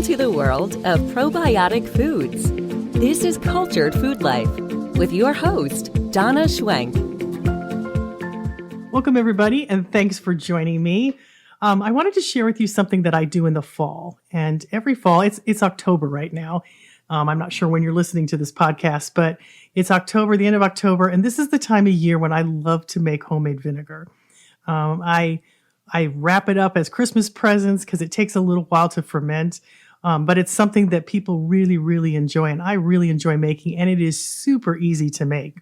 to the world of probiotic foods. This is Cultured Food Life with your host, Donna Schwenk. Welcome, everybody, and thanks for joining me. I wanted to share with you something that I do in the fall. And every fall, it's October right now. I'm not sure when you're listening to this podcast, but it's October, the end of October, and this is the time of year when I love to make homemade vinegar. I wrap it up as Christmas presents because it takes a little while to ferment, but it's something that people really, really enjoy, and I really enjoy making, and it is super easy to make.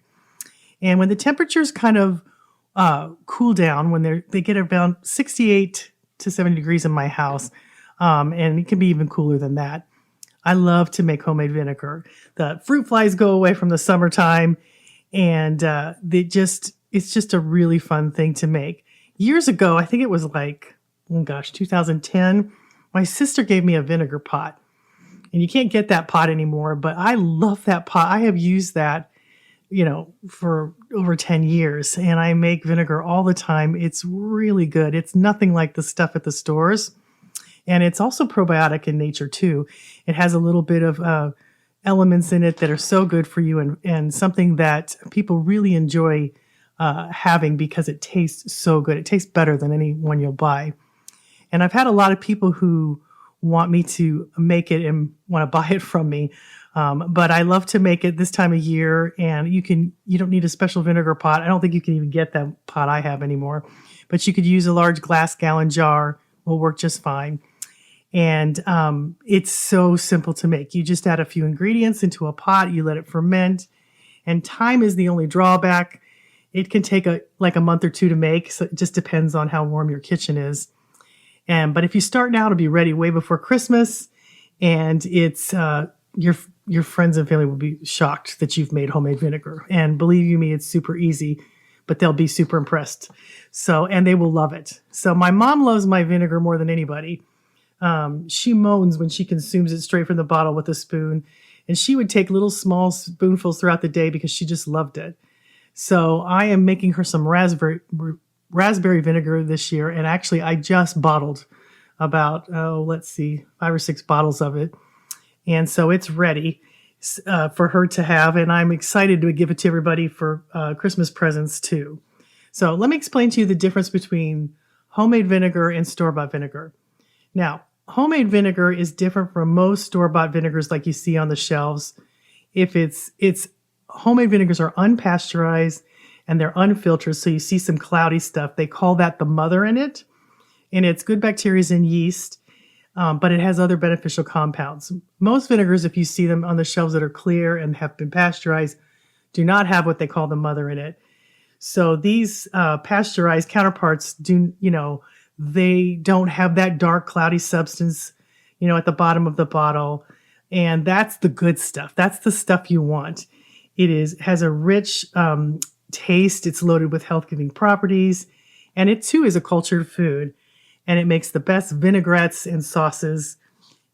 And when the temperatures kind of cool down, when they get around 68 to 70 degrees in my house, and it can be even cooler than that, I love to make homemade vinegar. The fruit flies go away from the summertime, and it's just a really fun thing to make. Years ago, I think it was 2010, my sister gave me a vinegar pot. And you can't get that pot anymore, but I love that pot. I have used that, for over 10 years, and I make vinegar all the time. It's really good. It's nothing like the stuff at the stores. And it's also probiotic in nature too. It has a little bit of elements in it that are so good for you, and something that people really enjoy having because it tastes so good. It tastes better than any one you'll buy. And I've had a lot of people who want me to make it and want to buy it from me. But I love to make it this time of year, and you don't need a special vinegar pot. I don't think you can even get that pot I have anymore, but you could use a large glass gallon jar. Will work just fine. And it's so simple to make. You just add a few ingredients into a pot, you let it ferment, and time is the only drawback. It can take a month or two to make, so it just depends on how warm your kitchen is. But if you start now, to be ready way before Christmas, and it's your friends and family will be shocked that you've made homemade vinegar. And believe you me, it's super easy, but they'll be super impressed. And they will love it. So my mom loves my vinegar more than anybody. She moans when she consumes it straight from the bottle with a spoon, and she would take little small spoonfuls throughout the day because she just loved it. So I am making her some raspberry vinegar this year. And actually I just bottled about, 5 or 6 bottles of it. And so it's ready for her to have. And I'm excited to give it to everybody for Christmas presents too. So let me explain to you the difference between homemade vinegar and store-bought vinegar. Now, homemade vinegar is different from most store-bought vinegars like you see on the shelves. If it's homemade vinegars are unpasteurized and they're unfiltered, so you see some cloudy stuff. They call that the mother in it, and it's good bacteria and yeast, but it has other beneficial compounds. Most vinegars, if you see them on the shelves that are clear and have been pasteurized, do not have what they call the mother in it. So these pasteurized counterparts they don't have that dark cloudy substance, at the bottom of the bottle, and that's the good stuff. That's the stuff you want. It has a rich taste. It's loaded with health-giving properties, and it too is a cultured food, and it makes the best vinaigrettes and sauces.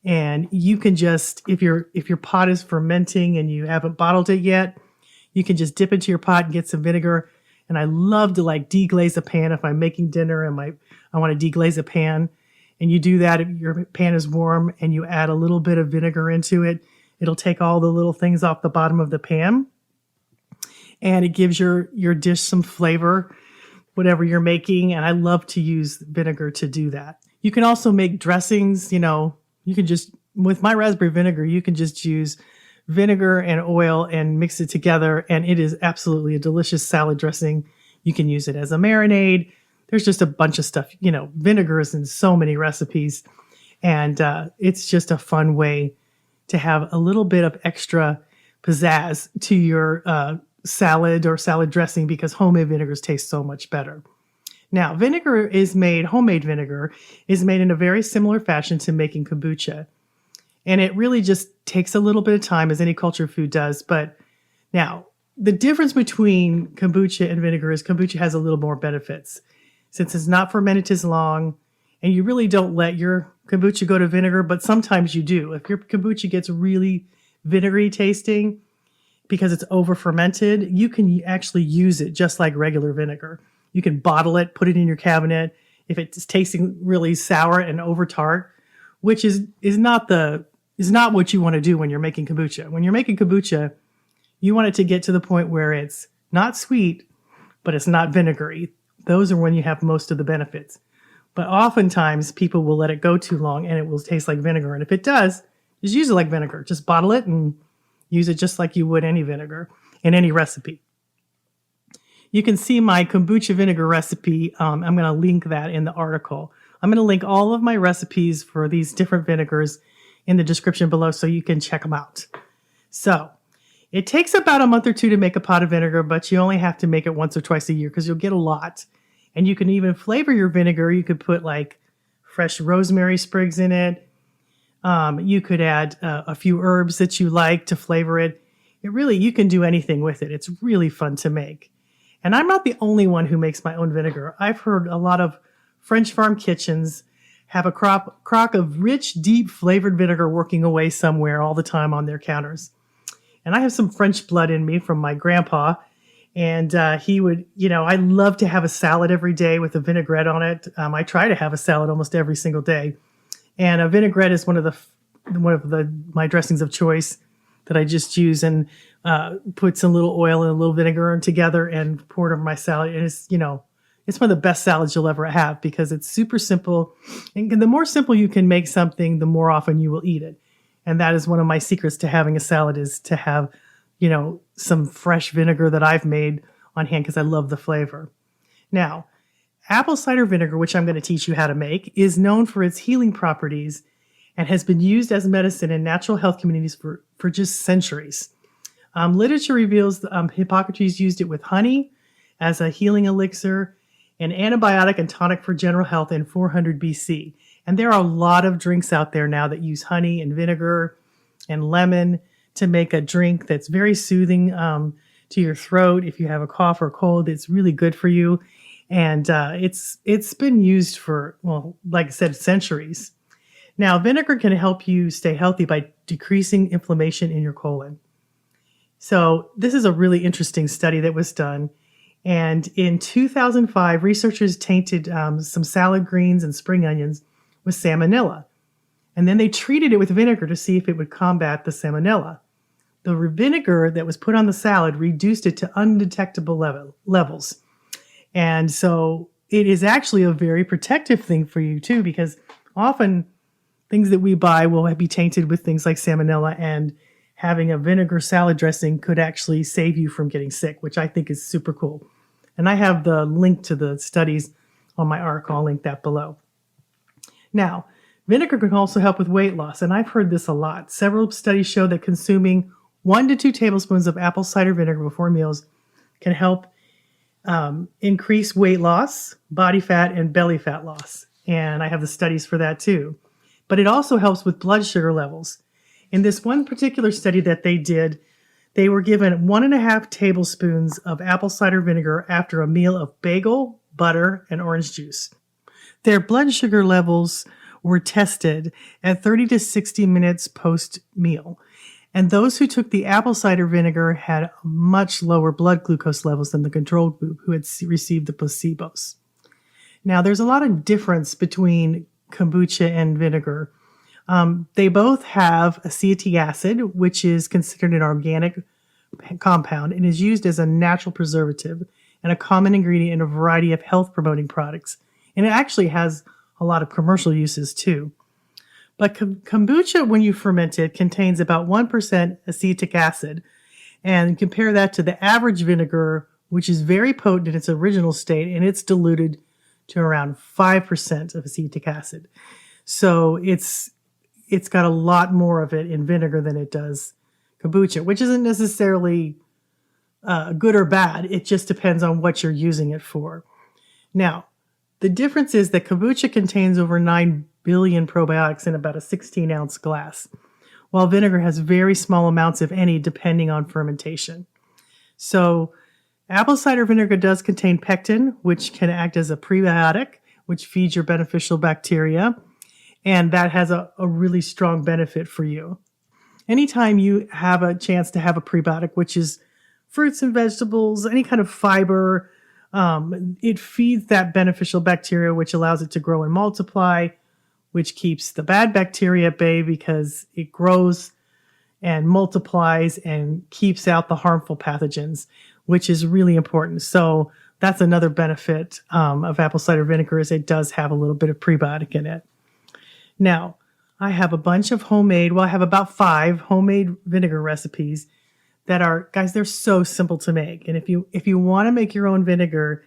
And you can just, if your pot is fermenting and you haven't bottled it yet, you can just dip into your pot and get some vinegar. And I love to deglaze a pan if I'm making dinner and I want to deglaze a pan. And you do that if your pan is warm and you add a little bit of vinegar into it. It'll take all the little things off the bottom of the pan, and it gives your dish some flavor, whatever you're making. And I love to use vinegar to do that. You can also make dressings. You can just, with my raspberry vinegar, you can just use vinegar and oil and mix it together, and it is absolutely a delicious salad dressing. You can use it as a marinade. There's just a bunch of stuff. Vinegar is in so many recipes, and it's just a fun way to have a little bit of extra pizzazz to your salad or salad dressing, because homemade vinegars taste so much better. Now, homemade vinegar is made in a very similar fashion to making kombucha. And it really just takes a little bit of time, as any cultured food does. But now, the difference between kombucha and vinegar is kombucha has a little more benefits. Since it's not fermented as long, and you really don't let your kombucha go to vinegar, but sometimes you do. If your kombucha gets really vinegary tasting because it's over fermented, you can actually use it just like regular vinegar. You can bottle it, put it in your cabinet. If it's tasting really sour and over tart, which is not what you want to do when you're making kombucha. When you're making kombucha, you want it to get to the point where it's not sweet, but it's not vinegary. Those are when you have most of the benefits. But oftentimes people will let it go too long and it will taste like vinegar. And if it does, just use it like vinegar. Just bottle it and use it just like you would any vinegar in any recipe. You can see my kombucha vinegar recipe. I'm going to link that in the article. I'm going to link all of my recipes for these different vinegars in the description below so you can check them out. So it takes about a month or two to make a pot of vinegar, but you only have to make it once or twice a year because you'll get a lot. And you can even flavor your vinegar. You could put like fresh rosemary sprigs in it. You could add a few herbs that you like to flavor it. You can do anything with it. It's really fun to make. And I'm not the only one who makes my own vinegar. I've heard a lot of French farm kitchens have a crock of rich, deep flavored vinegar working away somewhere all the time on their counters. And I have some French blood in me from my grandpa. And he would, I love to have a salad every day with a vinaigrette on it. I try to have a salad almost every single day. And a vinaigrette is one of my dressings of choice that I just use and put some little oil and a little vinegar together and pour it over my salad. And it's one of the best salads you'll ever have because it's super simple. And the more simple you can make something, the more often you will eat it. And that is one of my secrets to having a salad is to have, some fresh vinegar that I've made on hand because I love the flavor. Now, apple cider vinegar, which I'm going to teach you how to make, is known for its healing properties and has been used as medicine in natural health communities for just centuries. Literature reveals Hippocrates used it with honey as a healing elixir, an antibiotic and tonic for general health in 400 BC. And there are a lot of drinks out there now that use honey and vinegar and lemon to make a drink that's very soothing to your throat. If you have a cough or a cold, it's really good for you. And it's been used for, like I said, centuries. Now, vinegar can help you stay healthy by decreasing inflammation in your colon. So this is a really interesting study that was done. And in 2005, researchers tainted some salad greens and spring onions with salmonella. And then they treated it with vinegar to see if it would combat the salmonella. The vinegar that was put on the salad reduced it to undetectable levels. And so it is actually a very protective thing for you too, because often things that we buy will be tainted with things like salmonella, and having a vinegar salad dressing could actually save you from getting sick, which I think is super cool. And I have the link to the studies on my article. I'll link that below. Now, vinegar can also help with weight loss, and I've heard this a lot. Several studies show that consuming 1 to 2 tablespoons of apple cider vinegar before meals can help increase weight loss, body fat, and belly fat loss. And I have the studies for that too. But it also helps with blood sugar levels. In this one particular study that they did, they were given 1.5 tablespoons of apple cider vinegar after a meal of bagel, butter, and orange juice. Their blood sugar levels were tested at 30 to 60 minutes post-meal. And those who took the apple cider vinegar had much lower blood glucose levels than the control group who had received the placebos. Now, there's a lot of difference between kombucha and vinegar. They both have acetic acid, which is considered an organic compound and is used as a natural preservative and a common ingredient in a variety of health-promoting products. And it actually has a lot of commercial uses too. But kombucha, when you ferment it, contains about 1% acetic acid. And compare that to the average vinegar, which is very potent in its original state, and it's diluted to around 5% of acetic acid. So it's got a lot more of it in vinegar than it does kombucha, which isn't necessarily good or bad. It just depends on what you're using it for. Now, the difference is that kombucha contains over 9 billion probiotics in about a 16-ounce glass, while vinegar has very small amounts, if any, depending on fermentation. So apple cider vinegar does contain pectin, which can act as a prebiotic, which feeds your beneficial bacteria, and that has a really strong benefit for you. Anytime you have a chance to have a prebiotic, which is fruits and vegetables, any kind of fiber, it feeds that beneficial bacteria, which allows it to grow and multiply, which keeps the bad bacteria at bay because it grows and multiplies and keeps out the harmful pathogens, which is really important. So that's another benefit of apple cider vinegar is it does have a little bit of prebiotic in it. Now, I have a bunch of I have about 5 homemade vinegar recipes that are, guys, they're so simple to make. And if you want to make your own vinegar,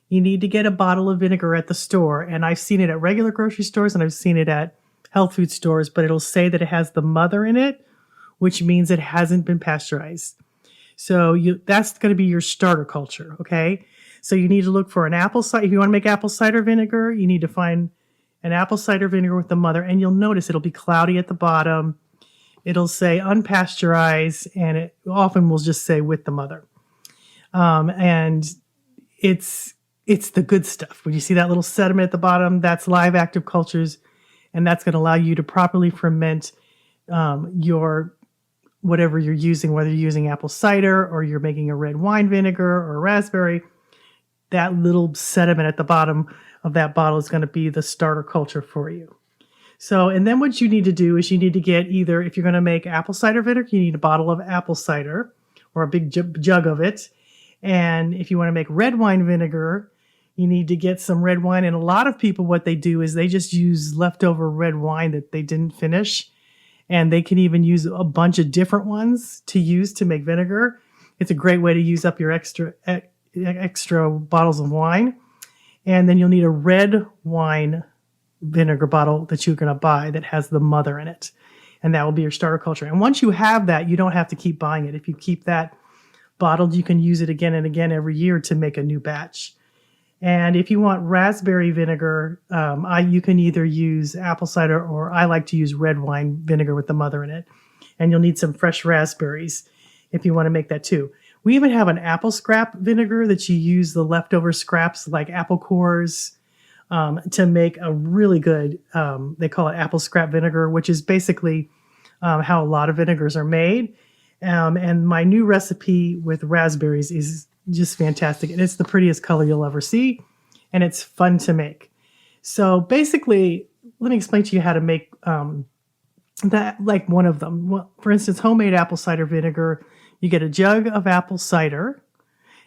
you need to get a bottle of vinegar at the store. And I've seen it at regular grocery stores and I've seen it at health food stores, but it'll say that it has the mother in it, which means it hasn't been pasteurized. So that's going to be your starter culture, okay? So you need to look for an apple cider. If you want to make apple cider vinegar, you need to find an apple cider vinegar with the mother, and you'll notice it'll be cloudy at the bottom. It'll say unpasteurized, and it often will just say with the mother. And it's the good stuff. When you see that little sediment at the bottom, that's live active cultures, and that's going to allow you to properly ferment your whatever you're using, whether you're using apple cider or you're making a red wine vinegar or raspberry. That little sediment at the bottom of that bottle is going to be the starter culture for you. So, and then what you need to do is you need to get either, if you're going to make apple cider vinegar, you need a bottle of apple cider or a big jug of it. And if you want to make red wine vinegar, you need to get some red wine. And a lot of people, what they do is they just use leftover red wine that they didn't finish. And they can even use a bunch of different ones to use to make vinegar. It's a great way to use up your extra bottles of wine. And then you'll need a red wine vinegar bottle that you're going to buy that has the mother in it. And that will be your starter culture. And once you have that, you don't have to keep buying it. If you keep that bottled, you can use it again and again every year to make a new batch. And if you want raspberry vinegar, you can either use apple cider or I like to use red wine vinegar with the mother in it. And you'll need some fresh raspberries if you want to make that too. We even have an apple scrap vinegar that you use the leftover scraps like apple cores to make a really good, they call it apple scrap vinegar, which is basically how a lot of vinegars are made. And my new recipe with raspberries is just fantastic. And it's the prettiest color you'll ever see. And it's fun to make. So basically, let me explain to you how to make that, like one of them. Well, for instance, homemade apple cider vinegar. You get a jug of apple cider.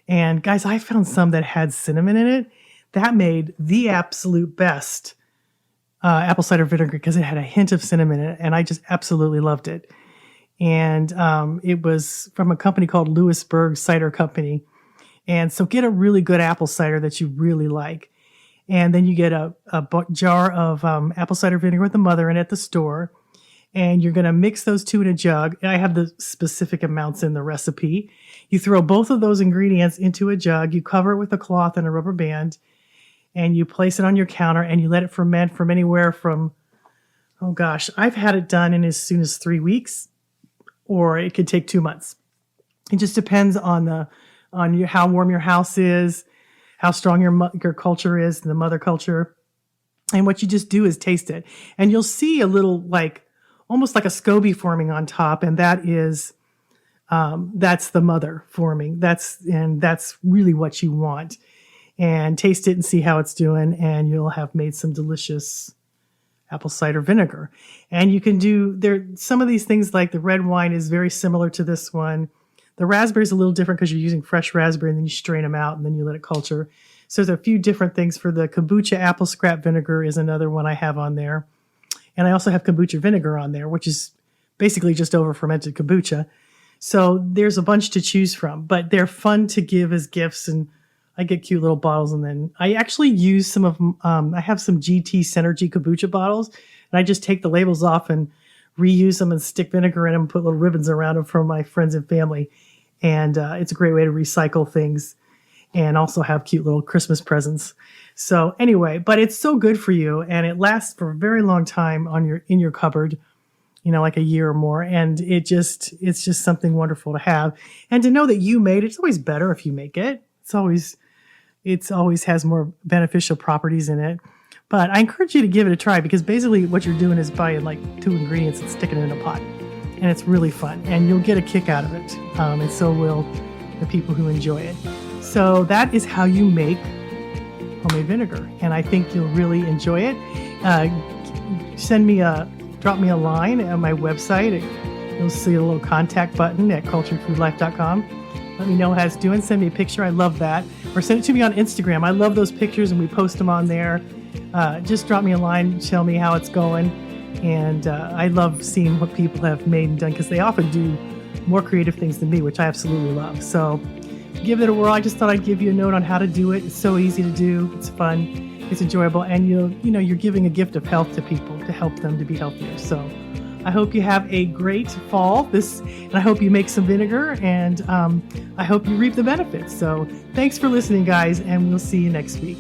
And guys, I found some that had cinnamon in it. That made the absolute best apple cider vinegar because it had a hint of cinnamon in it. And I just absolutely loved it. And it was from a company called Lewisburg Cider Company. And so get a really good apple cider that you really like. And then you get a jar of apple cider vinegar with the mother in it at the store. And you're going to mix those two in a jug. I have the specific amounts in the recipe. You throw both of those ingredients into a jug. You cover it with a cloth and a rubber band. And you place it on your counter and you let it ferment from anywhere from, oh gosh, I've had it done in as soon as 3 weeks, or it could take 2 months. It just depends on how warm your house is, how strong your culture is, the mother culture. And what you just do is taste it. And you'll see a little almost like a SCOBY forming on top. And that is, that's the mother forming. That's really what you want. And taste it and see how it's doing. And you'll have made some delicious apple cider vinegar. And you can do some of these things, like the red wine is very similar to this one. The raspberry is a little different because you're using fresh raspberry and then you strain them out and then you let it culture. So there's a few different things. For the kombucha apple scrap vinegar is another one I have on there. And I also have kombucha vinegar on there, which is basically just over fermented kombucha. So there's a bunch to choose from, but they're fun to give as gifts. And I get cute little bottles. And then I actually use some of, I have some GT Synergy kombucha bottles, and I just take the labels off and reuse them and stick vinegar in them and put little ribbons around them for my friends and family. And it's a great way to recycle things and also have cute little Christmas presents. So anyway, but it's so good for you, and it lasts for a very long time in your cupboard, like a year or more. And it's just something wonderful to have. And to know that you made it, it's always better if you make it. It always has more beneficial properties in it. But I encourage you to give it a try, because basically what you're doing is buying 2 ingredients and sticking it in a pot. And it's really fun, and you'll get a kick out of it. And so will the people who enjoy it. So that is how you make homemade vinegar. And I think you'll really enjoy it. drop me a line on my website. You'll see a little contact button at culturedfoodlife.com. Let me know how it's doing. Send me a picture. I love that. Or send it to me on Instagram. I love those pictures, and we post them on there. Just drop me a line, tell me how it's going. And I love seeing what people have made and done, because they often do more creative things than me, which I absolutely love. So give it a whirl. I just thought I'd give you a note on how to do it. It's so easy to do. It's fun. It's enjoyable. And you're giving a gift of health to people to help them to be healthier. So I hope you have a great fall. And I hope you make some vinegar, and I hope you reap the benefits. So thanks for listening, guys, and we'll see you next week.